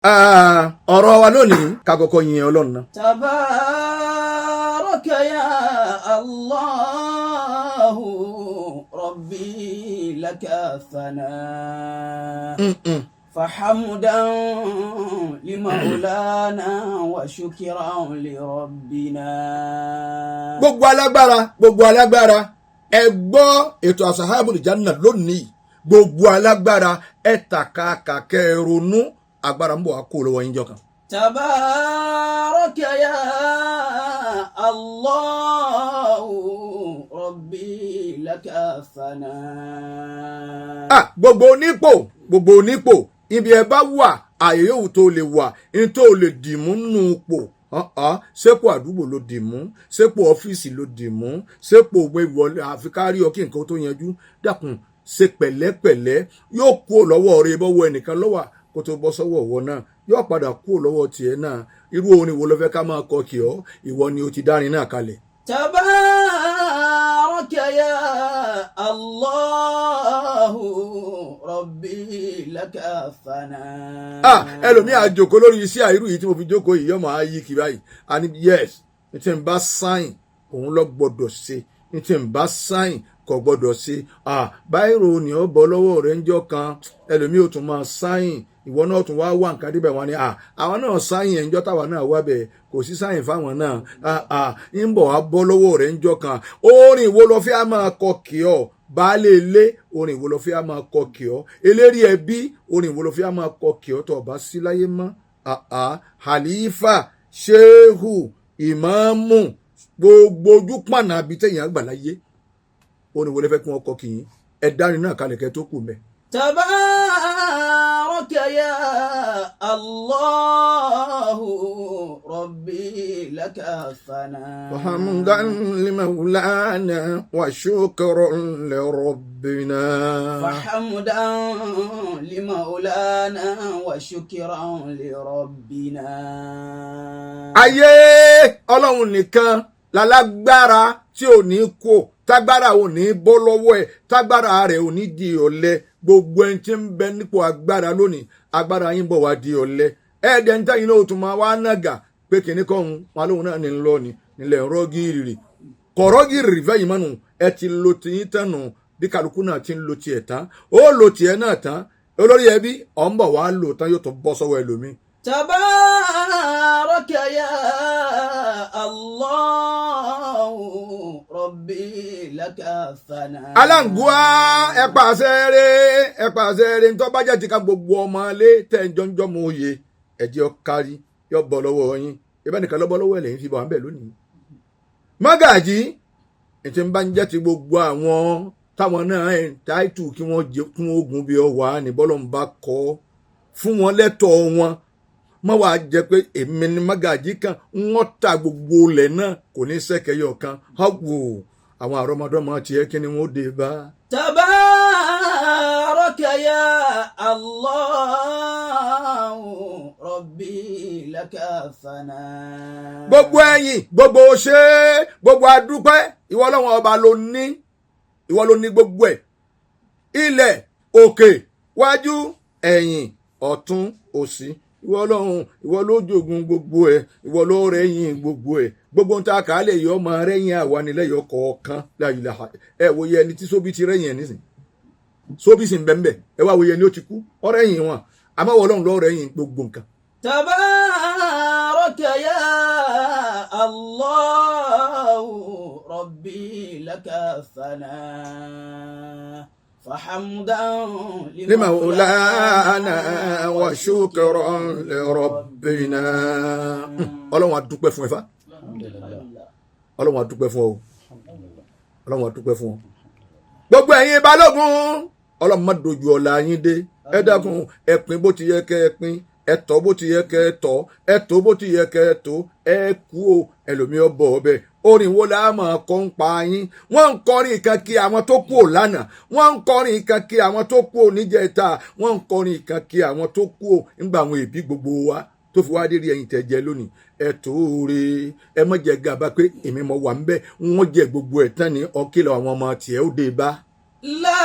ọ̀rọ̀ wa lónìí ká kọ́kọ́ yin Ọlọ́run náà. tabaraka ya Allahu rabbi laka thana fahamdan limaulana wa shukran li rabbina. gbogbo alágbára ẹ gbọ́ ètò Asahabul Janna lónìí. gbogbo alágbára ẹ tàkàkà kẹ́ ẹ ronú agbára ń bọ̀ wá kó lọ́wọ́ yín jọ kan. tabaraka ya Allahu rabbi laka thana. gbogbo onípò ibi ẹ bá wà àyè yòówù tó lè wà ní tó lè dìmú nù pò sépò àdúgbò ló dìmú sépò ọ́fíìsì ló dìmú sépò ògbé ìwọlé àfikárí ọkì nǹkan tó yanjú dákun ṣe pẹ̀lẹ́pẹ̀lẹ́ yóò kú lọ́wọ́ rẹ bọ́wọ́ ẹnìkan lọ́wọ́ kó tó bọ́ sọ́wọ́ ọ̀wọ́ náà yóò padà kú lọ́wọ́ tiẹ̀ náà irú orin wo ló fẹ́ ká máa kọ kì ọ́ ìwọ ni o ti dárin náà kalẹ̀. tabaraka ya Allahu rabbi laka thana. ẹlòmíì àjòkó lórí iṣẹ́ àìrú yìí tí mo fi jókòó yìí yọmọ ayé kì báyìí àní yes ní tí n bá sáyìn òun lọ gbọ́dọ̀ ṣe ní tí n bá sáyìn kò gbọ́dọ̀ ṣe báyìí ni ó bọ́ lọ́wọ́ rẹ̀ ń jọ kan ẹlòmíì ò tún máa sáyìn ìwọ náà tún wá wà nǹkan débẹ̀ wọn ni àwọn náà sáyìn ẹ̀ ń jọ́ táwa náà wá bẹ̀ kò sí sáyìn fáwọn náà ń bọ̀ wá bọ́ lọ́wọ́ rẹ̀ ń jọ kan orin ìwo lọ fi á máa kọ kì ọ́ baálé ilé orin ìwo lọ fi á máa kọ kì ọ́ eléré ẹbí orin ìwo lọ fi á máa kọ kì ọ́ tó bá sí láyé mọ́ halifa shehu ìmáàmù gbogbo ojú pànà àbí tẹ̀yìn àgbà láyé orin ìwo lọ fẹ́ kí wọ́n kọ kì yín ẹ dárin náà kalẹ̀ kẹ́ tó kù mẹ́. tabaraka ya Allahu rabbi laka thana. fahamdan limaulana wa shukran li rabbina. fahamdan limaulana wa shukran li rabbina. ayé ọlọ́run nìkan lálágbára tí ò ní kó tágbára ò ní bọ́ lọ́wọ́ ẹ̀ tágbára rẹ̀ ò ní di ọ̀lẹ gbogbo ẹni tí ń bẹ nípò agbára lónìí agbára yín bọ̀ wá di ọ̀lẹ ẹ̀ẹ́dẹ̀ ń tẹ́yìn náà ó tún máa wá nàgà pé kìnní kan wọn lóhun náà ní ń lọ ni nílẹ̀ rọ́gìrì kọ̀rọ́gìrì fẹ́yìn mọ́nu ẹ ti lo tiyín tán nù bí kálukú náà ti ń lo tiẹ̀ tán ó lo tiẹ̀ náà tán olórí ẹbí ọ̀ ń bọ̀ wá lò tán yóò tún bọ́ sọ́wọ́ ẹlòmíì. tabaraka ya Allahu rabbi laka thana. aláǹgùá ẹ pàṣẹ rẹ ntọ́ bá jẹ́ ti ká gbogbo ọmọ alẹ́ tẹ̀ ń jọ́njọ́ mọ òye ẹ̀jẹ̀ ọ̀kárí yọ bọ́ lọ́wọ́ yín ibẹ̀ nìkan lọ́bọ́ lọ́wọ́ ẹ̀ lẹ́yìn fi bọ̀ à ń bẹ̀ lónìí. mágàjí ètò ń bá ń jẹ́ ti gbogbo àwọn táwọn náà ẹ̀ táìtù kí wọ́n ogun bí ọwà ní bọ́lọ̀ ń bá kọ́ fún wọn lẹ́tọ̀ọ́ wọn mọ́ wàá jẹ́ pé èmi ni mágàjí kan wọ́n ta gbogbo ilẹ̀ náà kò ní sẹ́kẹ̀yọ̀ kan wò àwọn àrọ́mọdọ́mọ tiẹ̀ kí ni wọ́n dé bá. tabaraka ya Allahu rabbi laka thana. gbogbo ẹ̀yìn gbogbo ṣe gbogbo adúpẹ́ ìwọ Ọlọ́run ọba ló ní gbogbo ẹ̀ ilẹ̀ òkè wájú ẹ̀yìn ọ̀tún òsì ìwọ Ọlọ́run ìwọ ló jogun gbogbo ẹ̀ ìwọ ló rẹ̀yìn gbogbo ẹ̀ gbogbo ń ta kàálẹ̀ yìí ọmọ rẹ̀yìn àwa nílẹ̀yọ̀ kọ̀ọ̀kan láyìlá ẹ wòye ẹni tí sóbì ti rẹ̀yìn ẹ̀ nísìn sóbì sì ń bẹ́ẹ̀ ẹ wá wòye ẹni ó ti kú ọ̀rẹ́yìn wọn àmọ́ ìwọ Ọlọ́run ló rẹ̀yìn gbogbo nǹkan. tabaraka ya Allahu rabbi laka thana. fahamdan limaulana wa shukran li rabbina. Ọlọ́run a dúpẹ́ fún ẹ fa Ọlọ́run a dúpẹ́ fún ọ Ọlọ́run a dúpẹ́ fún ọ gbogbo ẹ̀yin balógun Ọlọ́run má dojú ọ̀la yín dé ẹ dákun ẹ pín bó ti yẹ kẹ́ ẹ pín ẹ tọ́ bó ti yẹ kẹ́ ẹ tọ́ ẹ tó bó ti yẹ kẹ́ ẹ tó ẹ kú o ẹlòmíọ́ bọ̀ ọbẹ̀ orin wo la máa kọ́ ń pa yín wọ́n ń kọrin kan kí àwọn tó kú ò lánàá wọ́n ń kọrin kan kí àwọn tó kú ò níjẹta wọ́n ń kọrin kan kí àwọn tó kú ò nígbà àwọn èbí gbogbo wa tó fi wá dé rí ẹ̀yin tẹ́ jẹ lónìí ẹ tóore ẹ mọ̀ jẹ gàba pé èmi mọ̀ wà ń bẹ̀ wọ́n jẹ gbogbo ẹ̀ tán ní ọkìlọ̀ àwọn ọmọ tiẹ̀ ó dé bá. la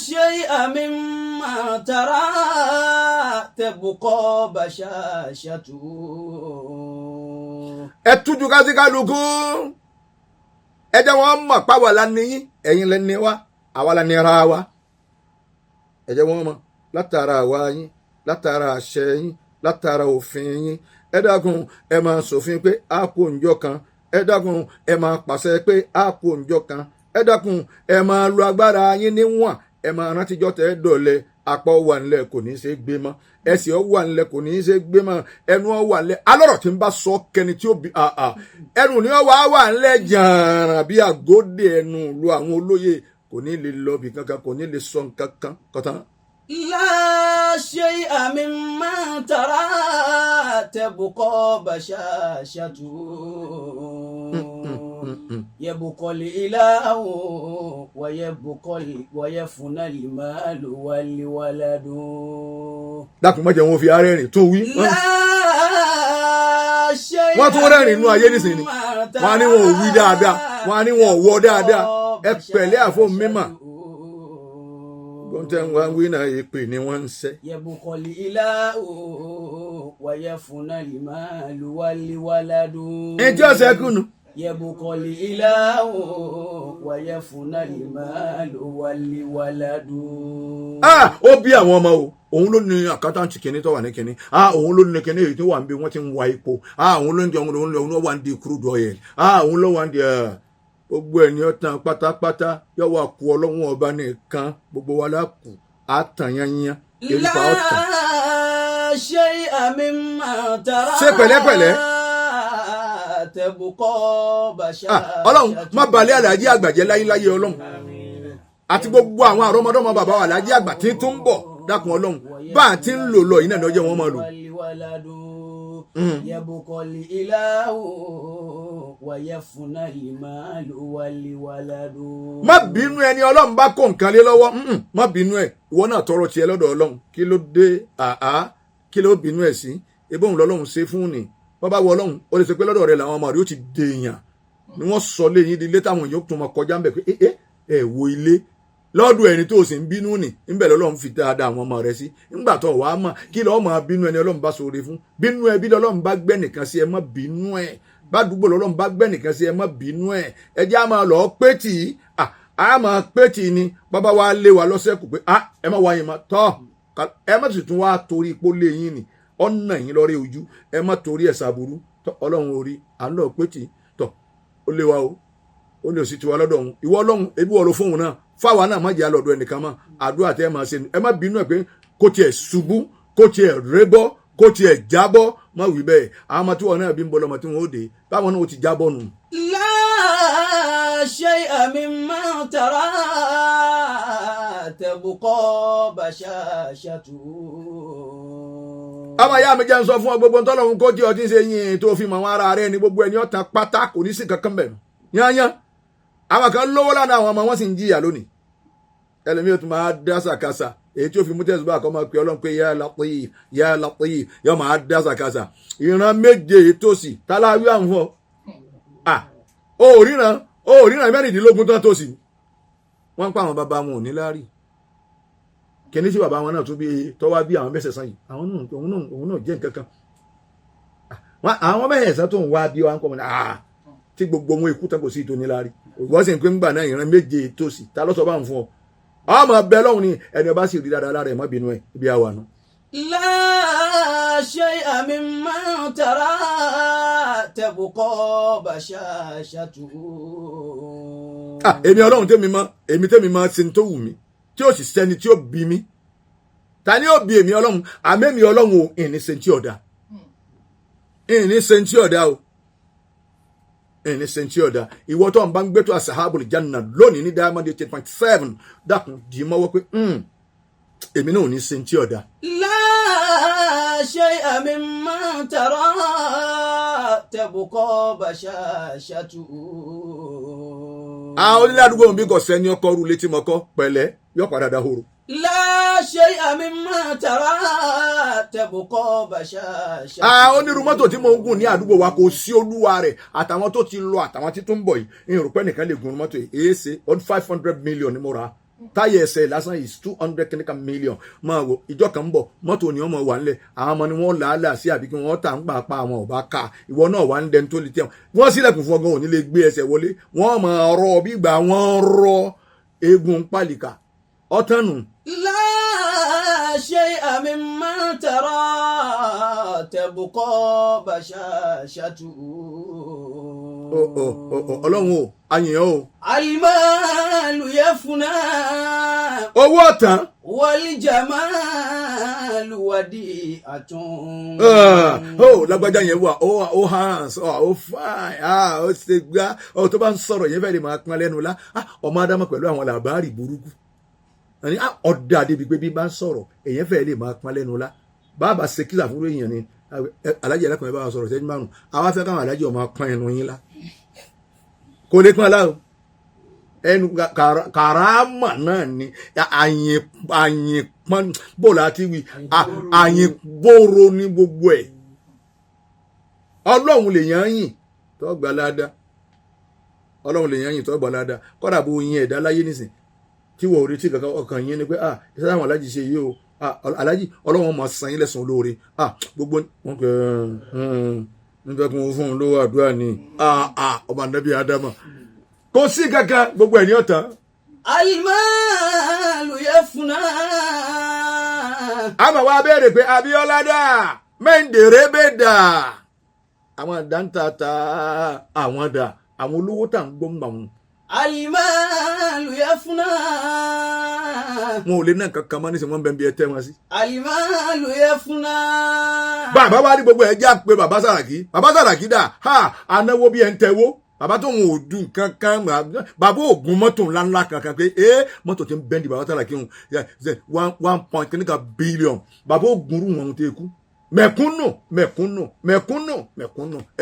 shay'a mimma مما ترى تبقى بشاشته. ẹ tújú ká sí kálukú ẹ jẹ́ wọ́n mọ̀ páwọ̀ la ní yín ẹ̀yin lẹ ní wa àwa la ní ra wa ẹ jẹ́ wọ́n mọ̀ látara àwa yín látara àṣẹ yín látara òfin yín ẹ dákun ẹ máa ṣòfin pé a kò ńjọ́ kan ẹ dákun ẹ máa pàṣẹ pé a kò ńjọ́ kan ẹ dákun ẹ máa lo agbára yín níwọ̀n ẹ máa rántíjọ́ tẹ́ dọ̀lẹ́ apá wà nílẹ̀ kò ní í ṣe gbé mọ́ ẹsẹ̀ wà nílẹ̀ kò ní í ṣe gbé mọ́ ẹnu wà nílẹ̀ alọ́rọ̀ tí ń bá sọ kẹni tí ó bí ẹnu ni wọ́n wà nílẹ̀ jàǹrà bí àgódè ẹnu lu àwọn olóyè kò ní lè lọ bí kankan kò ní lè sọ nǹkan kan kọ̀tán. لا شيء مما ترى تبقى بشاشته. يبقى الإله ويفنى المال والولد. dákun má jẹ́ wọn fi ara ẹ̀rìn tún wí. wọ́n tún rẹ́rìn inú ayé nísìnyí wọ́n á ní wọn ò wí dáadáa wọ́n á ní wọn ò wọ dáadáa ẹ pẹ̀lẹ́ àfọ̀n mímọ́ gbọ́ntẹ́ wọn wí náà èpè ni wọ́n ń sẹ́. يبقى الإله ويفنى المال والولد. ẹjọ́ sẹ́kùnù. يبقى الإله ويفنى المال والولد. ó bí àwọn ọmọ o òun ló ní àkántàǹtì kìíní tó wà ní kìíní òun ló ní kìíní èyí tó wà ń bí wọ́n ti ń wa epo òun ló ń jẹ òun ló wà ń di crude oil òun ló wà ń di gbogbo ẹni ọ̀tàn pátápátá yóò wá kú ọlọ́run ọba nìkan gbogbo wa la kù àtàn yanyan erípa ọ̀tàn. ṣé pẹ̀lẹ́pẹ̀lẹ́. ọlọ́run má balẹ̀ àlàájì àgbàjẹ́ láyéláyé ọlọ́run àti gbogbo àwọn àrọ́mọdọ́mọ bàbá wa àlàájì àgbà tí tún ń bọ̀ dákun ọlọ́run bá a ti ń lò lọ yìí náà lọ́jọ́ wọn máa lò. يبقى الإله ويفنى المال والولد. má bínú ẹni ọlọ́run bá kó nǹkan lé lọ́wọ́ má bínú ẹ̀ ìwọ náà tọrọ tiẹ̀ lọ́dọ̀ ọlọ́run kí ló dé kí ló bínú ẹ̀ sí ebí òun lọ́lọ́run ṣe fún ni wọ́n bá wọ ọlọ́run ó lè sọ pé lọ́dọ̀ rẹ̀ làwọn ọmọ rẹ̀ ó ti dèèyàn ni wọ́n sọ léyìn ilé táwọn èèyàn tún máa kọjá ń bẹ̀ pé ẹ wo ilé lọ́dún ẹni tó o sì ń bínú nì ńbẹ̀ lọ́lọ́run fi dáadáa àwọn ọmọ rẹ̀ sí ńgbà tó wàá mọ̀ kí lọ́ọ́ máa bínú ẹni ọlọ́run bá ṣoore fún bínú ẹ bí lọ́lọ́run bá gbẹ́ nìkan sí ẹ má bínú ẹ bá dúgbò lọ́lọ́run bá gbẹ́ nìkan sí ẹ má bínú ẹ ẹ jẹ́ á máa lọ́ọ́ pé tì í á máa pé tì í ni bàbá wa lé wa lọ́sẹ̀kù pé ẹ má wáyé má tọ́ ẹ má sì tún wá torí ipò lé yín ni ọ̀nà yín lọ́rẹ́ ojú ẹ má torí ẹ̀ sàbúrú ọlọ́run orí à ń lọ́ọ́ pé tì í tọ́ ó lé wa o ó ní òsì tiwa lọ́dọ̀ òun ìwọ ọlọ́run ebi wọ̀ ló fóun náà fáwa náà má jẹ́ àlọ́dọ̀ ẹnìkan mọ́ àdúrà tẹ́ ẹ máa ṣe ẹ má bínú ẹ̀ pé kó tiẹ̀ ṣubú kó tiẹ̀ rébọ́ kó tiẹ̀ jábọ́ má wí bẹ́ẹ̀ àwọn ọmọ tí wọn náà bí ń bọ́ lọ́mọ tí wọn ó dé báwọn náà ó ti jábọ́ nù. لا شيء مما ترى تبقى بشاشته. ọmọ ìyá mi jẹ́ ń sọ fún ọ gbogbo ntọ́lọ́run kó tí ọtí ṣe yín tó fi mọ̀ wọn ara rẹ ni gbogbo ẹni ọ̀tàn pátá kò ní sí kankan bẹ̀rù yányán àwọn kan lówó lánàá àwọn ọmọ wọn sì ń jìyà lónìí ẹlẹ́mi ò tún máa dá sàkásà èyí tí ó fi mú tẹ̀síbá kọ́ máa pe ọlọ́run pé yá Latif yá Latif yọ máa dá sàkásà ìran méje tòsí táláwí àwọn fọ òríran mẹ́rìndínlógún tán tòsí wọ́n ń pa àwọn bàbá wọn ò ní láárí kìíní sí bàbá wọn náà tún bí tọ́wá bí àwọn mẹ́sẹ̀sán yìí òun náà jẹ́ nǹkan kan àwọn mẹ́sẹ̀sán tó ń wá bí wọn kọ́ mọ́ tí gbogbo wọn ikú tán kò sí ìtòní láárí ògbọ́n sì ń pín gbà náà ìran méje tòsí ta ló sọ bá ń fún ọ ọmọ bẹ lọ́hùn ni ẹni ọba sì rí dáadáa lára ẹ̀ má bínú ẹ̀ ibi àwa nù. لا شيء مما ترى تبقى بشاشته. èmi ọlọ́run tẹ́mi mọ́ ṣe ń tó wù mí tí ó sì sẹ́ni tí ó bí mi ta ni ó bí èmi ọlọ́run àmẹ́mi ọlọ́run ò ìní ṣe ń tí ọ̀dà o ẹni sẹ́ńtì ọ̀dà ìwọ tó ń bá ń gbé tó asahabul janna lónìí ní Diamond 8.7 dákun dì í mọ́wọ́ pé èmi náà ò ní sẹ́ńtì ọ̀dà. لا شيء مما ترى تبقى بشاشته. àwọn onílé àdúgbò mi kò sẹ́ni ọkọ̀ rú létí mọ́kọ́ pẹ̀lẹ́ yóò padà dahoro. لا شيء مما ترى تبقى بشاشته. onírú mọ́tò tí mo ń gùn ní àdúgbò wa kò sí olúwa rẹ̀ àtàwọn tó ti lọ àtàwọn tí tó ń bọ̀ yìí ìrùpẹ́ nìkan lè gun mọ́tò yìí èyí ṣe ọdún 500 million ni mo ra táyà ẹsẹ̀ lásán is 200 kìnnìkan million máa wò ìjọ kan ń bọ̀ mọ́tò ni wọ́n mọ̀ wà ńlẹ̀ àwọn ọmọ ni wọ́n làálàá sí àbí kí wọ́n tà ń pàpà àwọn ọ̀bá ká ìwọ náà wà ń dẹni tó lè tẹ̀ wọ́n sílẹ̀kùn fún ọgbọ́n òní lè gbé ẹsẹ̀ wọlé wọ́n máa rọ bí ìgbà wọ́n rọ eegun pálíkà ọ̀tánù. لا شيء مما ترى تبقى بشاشته. ọlọ́run o àyìn o. المال يفنى owó ọ̀tán. والجمال وديعة. lágbájá yẹn wà ó hands ó fine ó ṣe gbá tó bá ń sọ̀rọ̀ yẹn fẹ́ẹ́ lè máa pọn lẹ́nu lá ọmọ ádámù pẹ̀lú àwọn làbárì burúkú ọ̀dà débi pé bí bá ń sọ̀rọ̀ èyàn fẹ́ẹ́ lè máa pọn lẹ́nu lá bàbá ṣe kílà fún èèyàn ni alájẹ ẹlẹ́kùnrin bá wa sọ̀rọ̀ ṣẹ́jú márùn àwa fẹ́ káwọn alájẹ ọmọ pọn ẹnu yín lá kò lè pọn aláwọ̀ ẹnu kàràmà náà ni àyìn pọn bọ́ọ̀lù àti wí àyìn bóró ní gbogbo ẹ̀ ọlọ́run lè yàn án yìn tó gbà ládàá ọlọ́run lè yàn án yìn tó gbà ládàá kọ́dà bó yin ẹ̀dá láyé nísìn tí wọ́n ò retí kankan ọkàn yín ni pé iṣẹ́ àwọn alájì ṣe yìí o alájì ọlọ́run máa san yín lẹ́san olóore gbogbo wọn pé nígbà tí wọ́n fún un lówó àdúrà ni ọba nàbí ádámà kò sí kankan gbogbo ẹ̀ ní ọ̀tá. المال يفنى. àmọ́ wa béèrè pé Abíọ́lá dà Mẹ́ńdèrè bẹ́ẹ̀ dà àwọn dáńtàtà àwọn dà àwọn olówó tà ń gbọ́ mọ̀ wọn. المال يفنى. wọn ò lè náà kankan mọ́ nísìnyí wọ́n bẹ́ẹ̀ bí ẹ tẹ́ wọn sí. المال يفنى. bàbá wa ní gbogbo ẹ̀ já pé bàbá Sàràkí dà anáwó bí ẹ ń tẹ́wó bàbá tó ń dùn kankan bàbá ògùn mọ́tò ńláńlá kankan pé mọ́tò tí ń bẹ́ndì bàbá Sàràkí ń 1.9 billion bàbá ògùn rú wọn tẹ́ kú mẹ̀kúnnù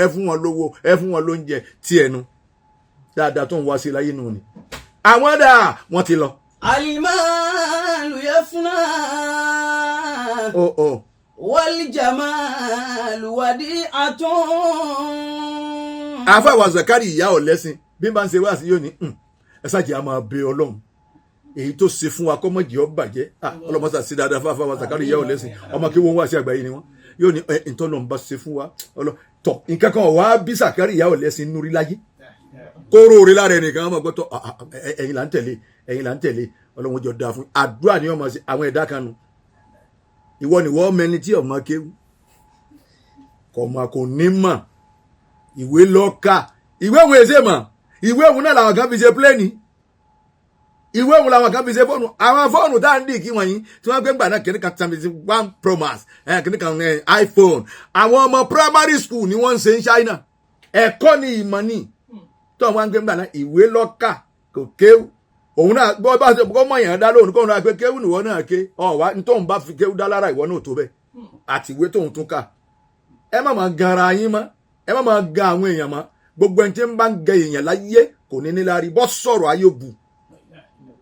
ẹ fún wọn lówó ẹ fún wọn lóúnjẹ tí ẹnu dáadáa tó ń wá sí láyé nù ni àwọn dà wọ́n ti lọ. المال يفنى. والجمال وديعة. àfàwà Zakari ìyá ọ̀lẹ́sìn bí n bá ń ṣe wá sí yóò ní ẹ ṣáàjì a máa bẹ ọlọ́run èyí tó ṣe fún wa kọ́mọ̀jì ọ bàjẹ́ ọlọ́mọṣà sí dáadáa fún àfàwà Zakari ìyá ọ̀lẹ́sìn ọmọ kí wọ́n wá sí àgbáyé ni wọ́n yóò ní ìtọ́lọ́run bá ṣe fún wa tọ̀ nǹkan kan wá bí Zakari ìyá ọ̀lẹ́sìn núrí láyé kóró orí lára ẹnìkan ọmọ gbọ́tọ̀ ẹ̀yin là ń tẹ̀lé ọlọ́run jọ dáa fún àdúrà ni ọmọ sí àwọn ẹ̀dá kan nù ìwọ ni wọ́n mẹni tí ọmọ kéwù kò ní mọ̀ ìwé lọ́ka ìwé òun èsè mọ̀ ìwé òun náà làwọn kan fi ṣe pléènì ìwé òun làwọn kan fi ṣe fóònù àwọn fóònù tá à ń dì kí wọ̀nyí tí wọ́n gbé ń gbà náà kìnnìkan tàbí 1 Pro Max kìnnìkan iPhone àwọn ọmọ primary school ni wọ́n ń ṣe ń China ẹ̀kọ́ ni ìmọ̀ ni tó wọn gbé ń gbà náà ìwé lọ́ka kò kéwù òun náà bọ́ bá ṣe kọ́ mọ̀ yẹn dá lóhùn kóhùn náà pé kéwù nìwọ náà ké ọ̀wá tóun bá fi kéwù dá lára ìwọ náà tó bẹ́ẹ̀ àtìwé tóun tún kà ẹ má máa ganra yín mọ́ ẹ má máa ga àwọn èèyàn mọ́ gbogbo ẹni tí ń bá ń gẹ èèyàn láyé kò ní níláárí bọ́ sọ̀rọ̀ ayé bu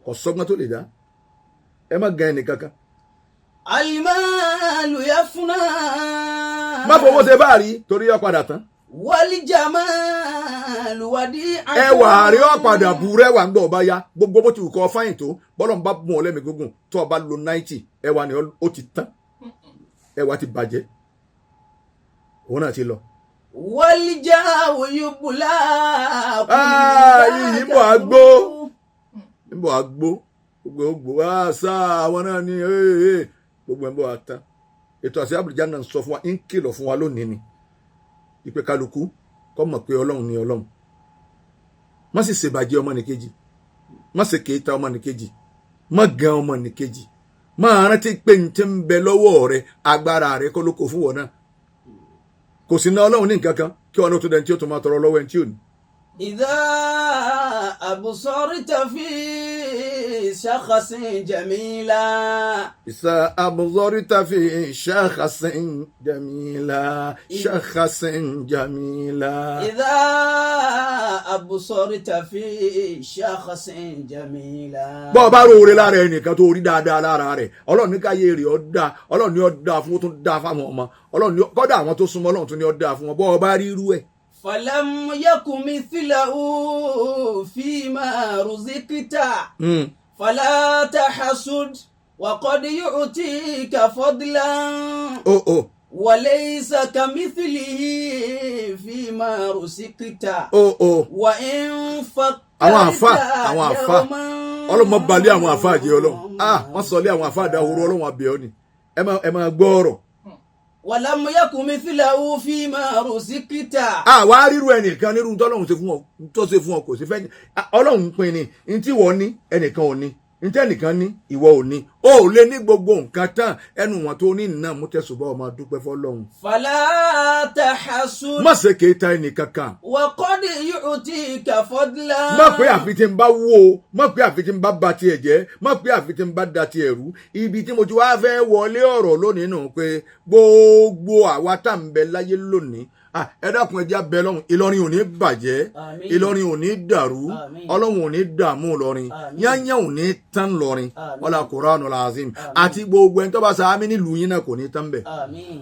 kò sọ́gbọ́n tó lè dá ẹ má ga ẹnì kankan. المال يفنى. má fowó ṣe báàrí torí yọ padà tán. والجمال وديعة. ẹwà rí ọ̀padà burú ẹwà ń gbọ́ ọba ya gbogbo bó ti wù kọ́ fáyìn tó bọ́lọ̀ ń bá bùn ọ́ lẹ́mìí gúngùn tó ọba lo 90 ẹwà ni ó ti tán ẹwà ti bàjẹ́ òun náà ti lọ. والجاه يبلى. yìí ń bọ̀ àgbó gbogbo àwọn náà ní gbogbo ẹ̀ ń bọ̀ àtàn ètò àṣẹ àbújá náà sọ fún wa ń kìlọ̀ fún wa lónìí ni ìpè kálukú kọ́ mọ̀ pé ọlọ́run ni ọlọ́run má sì ṣèbàjẹ́ ọmọnìkejì má sì kéta ọmọnìkejì má gan ọmọnìkejì má rántí pé ní ti ń bẹ lọ́wọ́ rẹ agbára rẹ kọ́ ló kó fún wọn náà kò sí ná ọlọ́run ní nǹkan kan kí wọn náà tó dẹni tí ó tún máa tọrọ lọ́wọ́ ẹni tí ò ní. إذا أبصرت في شخص جميلا. إذا أبصرت في شخص جميلا شخص جميلا. إذا أبصرت في شخص جميلا. bọ́ ọ bá rò oore lára ẹnìkan tó rí dáadáa lára rẹ̀ ọlọ́run ní káyé rẹ̀ ọ́ dáa ọlọ́run ní ọ́ dáa fún ó tún dáa fáwọn ọmọ ọlọ́run ní kọ́dà àwọn tó súnmọ́ ọlọ́run tún ní ọ́ dáa fún wọn bọ́ ọ bá rí irú ẹ̀. فلم يكن مثله فيما رزقت. فلا تحسد وقد يؤتيك فضلا وليس كمثله فيما رزقت وإن فكرت يوما ọlọ́mọ balẹ̀ àwọn àfa àjẹ́ ọlọ́run wọ́n sọ lé àwọn àfa àdáhùrú ọlọ́run àbẹ̀ ọ́ ni ẹ máa gbọ́ ọ̀rọ̀. ولم يكن مثله فيما رزقت. wà á ríru ẹnìkan nírú tọ́lọ́run ṣe fún ọ tó ṣe fún ọ kò sí fẹ́ ọlọ́run pin ni ní tí wọ́n ní ẹnìkan ò ní ní tẹ́nìkan ní ìwọ ò ní ó lè ní gbogbo nǹkan tán ẹnu wọn tó ní nà mú tẹ̀sùbọ́ ọmọ dúpẹ́ fọlọ́run. فلا تحسد. má ṣe kéta ẹnìkan kan. وقد يؤتيك فضلا. má pé àfi tí ń bá wó o má pé àfi tí ń bá ba tiẹ̀ jẹ́ má pé àfi tí ń bá da tiẹ̀ rú ibi tí mo ti wá fẹ́ wọlé ọ̀rọ̀ lónìí nù pé gbogbo àwa tá ń bẹ láyé lónìí ẹ dákun ẹ jẹ́ abẹ lọ́hùn Ìlọrin ò ní bàjẹ́ Ìlọrin ò ní dàrú Ọlọ́run ò ní dààmú Ìlọrin yányán ò ní tán Ìlọrin wala Qur'anul Azim àti gbogbo ẹni tó bá sa ámì nílùú yín náà kò ní tán bẹ̀.